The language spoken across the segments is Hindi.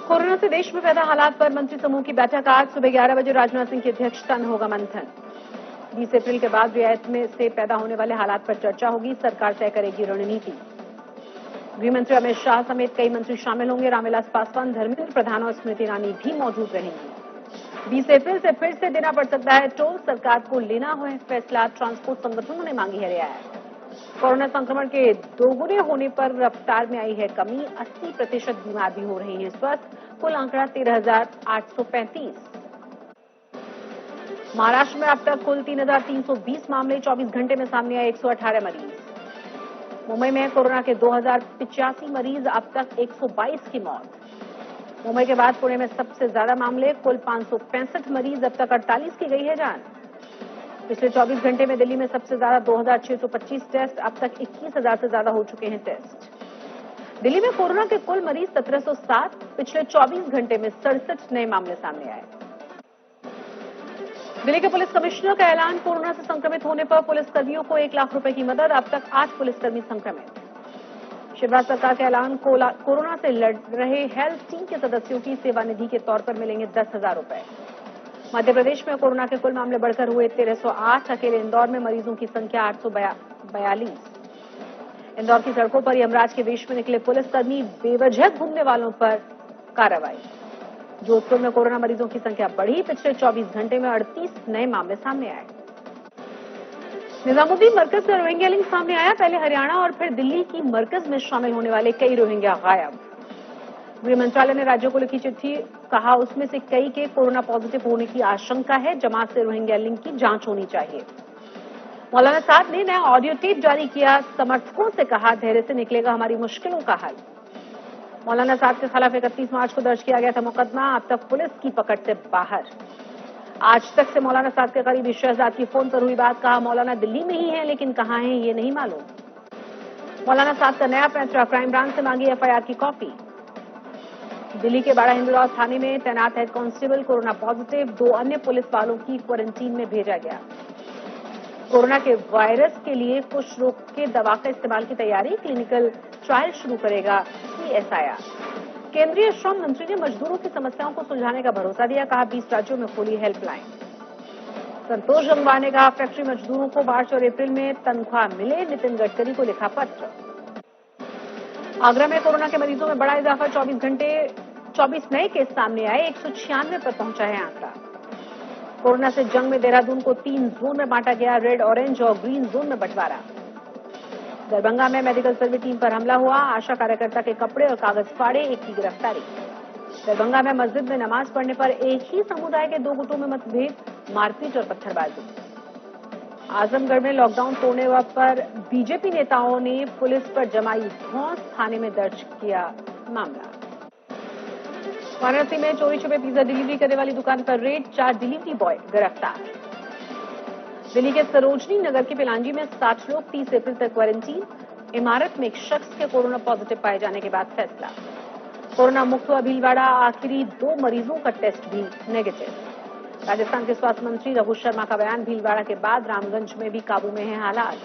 कोरोना से देश में पैदा हालात पर मंत्री समूह की बैठक आज सुबह 11 बजे राजनाथ सिंह की अध्यक्षता में होगा मंथन। 20 अप्रैल के बाद रियायत में से पैदा होने वाले हालात पर चर्चा होगी। सरकार तय करेगी रणनीति। गृह मंत्री अमित शाह समेत कई मंत्री शामिल होंगे। रामविलास पासवान, धर्मेंद्र प्रधान और स्मृति ईरानी भी मौजूद रहेंगी। 20 अप्रैल से फिर से देना पड़ सकता है टोल। सरकार को लेना है फैसला। ट्रांसपोर्ट संगठनों ने मांगी है रियायत। कोरोना संक्रमण के दोगुने होने पर रफ्तार में आई है कमी। 80% बीमार भी हो रहे हैं स्वस्थ। कुल आंकड़ा 13,835। महाराष्ट्र में अब तक कुल 3,320 मामले। 24 घंटे में सामने आए 118 मरीज। मुंबई में कोरोना के 2,085 मरीज। अब तक 122 की मौत। मुंबई के बाद पुणे में सबसे ज्यादा मामले। कुल 565 मरीज। अब तक 48 की गई है जान। पिछले 24 घंटे में दिल्ली में सबसे ज्यादा 2,625 टेस्ट। अब तक 21,000 से ज्यादा हो चुके हैं टेस्ट। दिल्ली में कोरोना के कुल मरीज 1,707। पिछले 24 घंटे में 67 नए मामले सामने आए। दिल्ली के पुलिस कमिश्नर का ऐलान। कोरोना से संक्रमित होने पर पुलिसकर्मियों को 1 लाख रुपए की मदद। अब तक 8 पुलिसकर्मी संक्रमित। शिवराज सरकार का ऐलान। कोरोना से लड़ रहे हेल्थ टीम के सदस्यों की सेवा निधि के तौर पर मिलेंगे 10,000 रुपए। मध्य प्रदेश में कोरोना के कुल मामले बढ़कर हुए 1,308। अकेले इंदौर में मरीजों की संख्या 842। इंदौर की सड़कों पर यमराज के वेश में निकले पुलिसकर्मी। बेवजह घूमने वालों पर कार्रवाई। जोधपुर में कोरोना मरीजों की संख्या बढ़ी। पिछले 24 घंटे में 38 नए मामले सामने आए। निजामुद्दीन मरकज से रोहिंग्या लिंक सामने आया। पहले हरियाणा और फिर दिल्ली की मरकज में शामिल होने वाले कई रोहिंग्या गायब। गृह मंत्रालय ने राज्यों को लिखी चिट्ठी। कहा उसमें से कई के कोरोना पॉजिटिव होने की आशंका है। जमात से रोहिंग्या लिंक की जांच होनी चाहिए। मौलाना साद ने नया ऑडियो टेप जारी किया। समर्थकों से कहा धैर्य से निकलेगा हमारी मुश्किलों का हल। मौलाना साद के खिलाफ 31 मार्च को दर्ज किया गया था मुकदमा। अब तक पुलिस की पकड़ से बाहर। आज तक से मौलाना साद के करीबी शहजाद की फोन पर हुई बात। कहा मौलाना दिल्ली में ही है लेकिन कहां है ये नहीं मालूम। मौलाना साद का नया फैसला। क्राइम ब्रांच से मांगी एफआईआर की कॉपी। दिल्ली के बाड़ा हिंदुराव थाने में तैनात हेड कांस्टेबल कोरोना पॉजिटिव। 2 अन्य पुलिस वालों की क्वारंटीन में भेजा गया। कोरोना के वायरस के लिए कुष्ठ रोग के दवा का इस्तेमाल की तैयारी। क्लिनिकल ट्रायल शुरू करेगा सीएसआईआर। केंद्रीय श्रम मंत्री ने मजदूरों की समस्याओं को सुलझाने का भरोसा दिया। कहा 20 राज्यों में खोली हेल्पलाइन। संतोष गंगवार ने कहा फैक्ट्री मजदूरों को मार्च और अप्रैल में तनख्वाह मिले। नितिन गडकरी को लिखा पत्र। आगरा में कोरोना के मरीजों में बड़ा इजाफा। 24 नए केस सामने आए। 196 पर पहुंचा है आंकड़ा। कोरोना से जंग में देहरादून को 3 जोन में बांटा गया। रेड, ऑरेंज और ग्रीन जोन में बंटवारा। दरभंगा में मेडिकल सर्वे टीम पर हमला हुआ। आशा कार्यकर्ता के कपड़े और कागज फाड़े। 1 की गिरफ्तारी। दरभंगा में मस्जिद में नमाज पढ़ने पर एक ही समुदाय के 2 गुटों में मतभेद। मारपीट और पत्थरबाजी। आजमगढ़ में लॉकडाउन तोड़ने पर बीजेपी नेताओं ने पुलिस पर जमाई धौंस। थाने में दर्ज किया मामला। वाराणसी में चोरी छुपे पिज्जा डिलीवरी करने वाली दुकान पर रेड। 4 डिलीवरी बॉय गिरफ्तार। दिल्ली के सरोजनी नगर के पिलांजी में 60 लोग। 30 अप्रैल तक क्वारंटीन। इमारत में एक शख्स के कोरोना पॉजिटिव पाए जाने के बाद फैसला। कोरोना मुक्त हुआ भीलवाड़ा। आखिरी 2 मरीजों का टेस्ट भी नेगेटिव। राजस्थान के स्वास्थ्य मंत्री रघु शर्मा का बयान। भीलवाड़ा के बाद रामगंज में भी काबू में है हालात।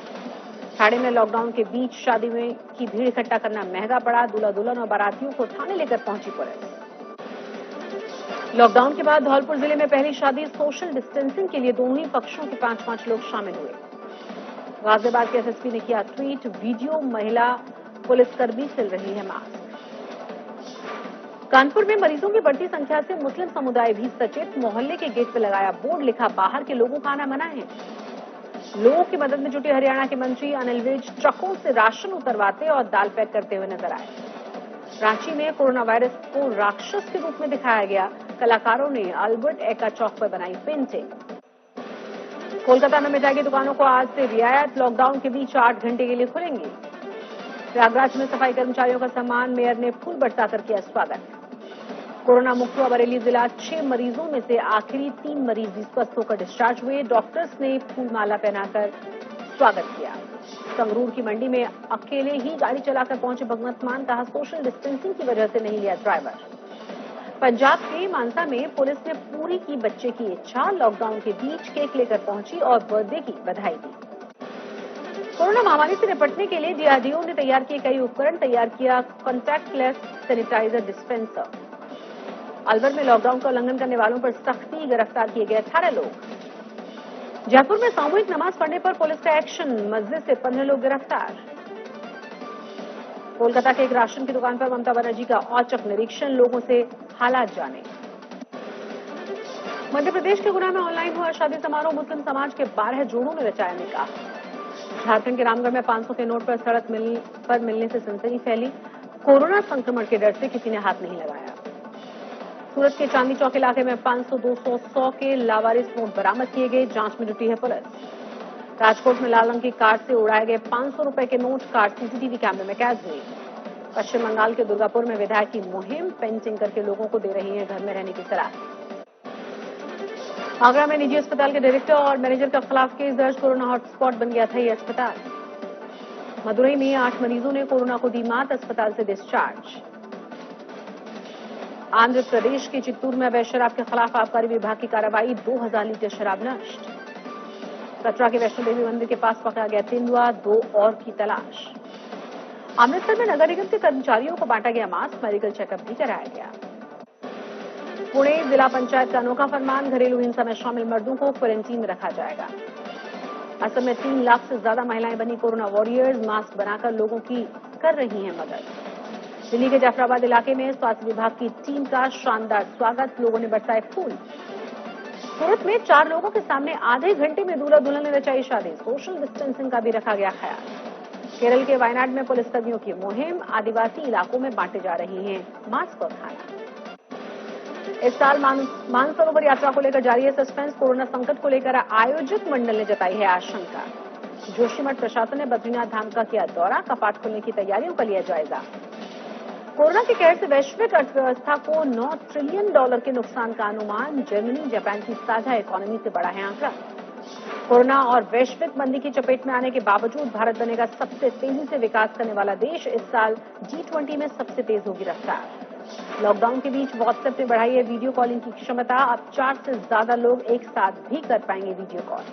ठाणे में लॉकडाउन के बीच शादी में की भीड़ इकट्ठा करना महंगा पड़ा। दूल्हा दुल्हन और बारातियों को थाने लेकर पहुंची पुलिस। लॉकडाउन के बाद धौलपुर जिले में पहली शादी। सोशल डिस्टेंसिंग के लिए दोनों ही पक्षों के 5-5 लोग शामिल हुए। गाजियाबाद के एसएसपी ने किया ट्वीट। वीडियो। महिला पुलिसकर्मी सिल रही है मास्क। कानपुर में मरीजों की बढ़ती संख्या से मुस्लिम समुदाय भी सचेत। मोहल्ले के गेट पर लगाया बोर्ड। लिखा बाहर के लोगों का आना मना है। लोगों की मदद में जुटे हरियाणा के मंत्री अनिल विज ट्रकों से राशन उतरवाते और दाल पैक करते हुए नजर आए। रांची में कोरोना वायरस को राक्षस के रूप में दिखाया गया। कलाकारों ने अल्बर्ट एक्का चौक पर बनाई पेंटिंग। कोलकाता में मिठाई की दुकानों को आज से रियायत। लॉकडाउन के बीच 8 घंटे के लिए खुलेंगी। प्रयागराज में सफाई कर्मचारियों का सम्मान। मेयर ने फूल बरसाकर किया स्वागत। कोरोना मुक्त हुआ बरेली जिला। 6 मरीजों में से आखिरी 3 मरीज भी स्वस्थ होकर डिस्चार्ज हुए। डॉक्टर्स ने फूलमाला पहनाकर स्वागत किया। संगरूर की मंडी में अकेले ही गाड़ी चलाकर पहुंचे भगवंत मान। कहा सोशल डिस्टेंसिंग की वजह से नहीं लिया ड्राइवर। पंजाब के मानसा में पुलिस ने पूरी की बच्चे की इच्छा। लॉकडाउन के बीच केक लेकर पहुंची और बर्थडे की बधाई दी। कोरोना महामारी से निपटने के लिए डीआरडीओ ने तैयार किए कई उपकरण। तैयार किया कॉन्टैक्टलेस सैनिटाइजर डिस्पेंसर। अलवर में लॉकडाउन का उल्लंघन करने वालों पर सख्ती, गिरफ्तार किए गए 18 लोग। जयपुर में सामूहिक नमाज पढ़ने पर पुलिस का एक्शन, मस्जिद से 15 लोग गिरफ्तार। कोलकाता के एक राशन की दुकान पर ममता बनर्जी का औचक निरीक्षण, लोगों से हालात जाने। मध्य प्रदेश के गुना में ऑनलाइन हुआ शादी समारोह, मुस्लिम समाज के 12 जोड़ों ने रचाया निकाह। झारखंड के रामगढ़ में 500 के नोट पर सड़क पर मिलने से सनसनी फैली, कोरोना संक्रमण के डर से किसी ने हाथ नहीं लगाया। सूरत के चांदी चौक इलाके में 500, 200, 100 के लावारिस नोट बरामद किए गए, जांच में जुटी है पुलिस। राजकोट में लाल रंग की कार से उड़ाए गए 500 रुपए के नोट, कार सीसीटीवी कैमरे में कैद हुई। पश्चिम बंगाल के दुर्गापुर में विधायक की मुहिम, पेंटिंग करके लोगों को दे रही है घर में रहने की सलाह। आगरा में निजी अस्पताल के डायरेक्टर और मैनेजर के खिलाफ केस दर्ज, कोरोना हॉटस्पॉट बन गया था ये अस्पताल। मदुरई में 8 मरीजों ने कोरोना को दी मात, अस्पताल से डिस्चार्ज। आंध्र प्रदेश के चित्तूर में अवैध शराब के खिलाफ आबकारी विभाग की कार्रवाई, 2000 लीटर शराब नष्ट। कटरा के वैष्णो देवी मंदिर के पास पकड़ा गया तेंदुआ, 2 और की तलाश। अमृतसर में नगर निगम के कर्मचारियों को बांटा गया मास्क, मेडिकल चेकअप भी कराया गया। पुणे जिला पंचायत का अनोखा फरमान, घरेलू हिंसा में शामिल मर्दों को क्वारंटीन में रखा जाएगा। असम में 3 लाख से ज्यादा महिलाएं बनी कोरोना वॉरियर्स, मास्क बनाकर लोगों की कर रही हैं मदद। दिल्ली के जाफराबाद इलाके में स्वास्थ्य विभाग की टीम का शानदार स्वागत, लोगों ने बरसाए फूल। सूरत में 4 लोगों के सामने आधे घंटे में दूल्हा दुल्हन ने रचाई शादी, सोशल डिस्टेंसिंग का भी रखा गया ख्याल। केरल के वायनाड में पुलिसकर्मियों की मुहिम, आदिवासी इलाकों में बांटे जा रही हैं मास्क और खाना। इस साल मानसरोवर यात्रा को लेकर जारी है सस्पेंस, कोरोना संकट को लेकर आयोजक मंडल ने जताई है आशंका। जोशीमठ प्रशासन ने बद्रीनाथ धाम का किया दौरा, कपाट खोलने की तैयारियों का लिया जायजा। कोरोना के कहर से वैश्विक अर्थव्यवस्था को $9 ट्रिलियन के नुकसान का अनुमान, जर्मनी जापान की साझा इकोनॉमी से बड़ा है आंकड़ा। कोरोना और वैश्विक मंदी की चपेट में आने के बावजूद भारत बनेगा सबसे तेजी से विकास करने वाला देश, इस साल G20 में सबसे तेज होगी रफ्तार। लॉकडाउन के बीच व्हाट्सएप ने बढ़ाई है वीडियो कॉलिंग की क्षमता, अब 4 से ज्यादा लोग एक साथ भी कर पाएंगे वीडियो कॉल।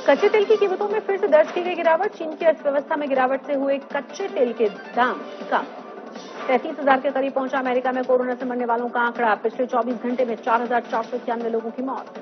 कच्चे तेल की कीमतों में फिर से दर्ज की गई गिरावट, चीन की अर्थव्यवस्था में गिरावट से हुए कच्चे तेल के दाम कम। 33,000 के करीब पहुंचा अमेरिका में कोरोना से मरने वालों का आंकड़ा, पिछले 24 घंटे में 4,491 लोगों की मौत।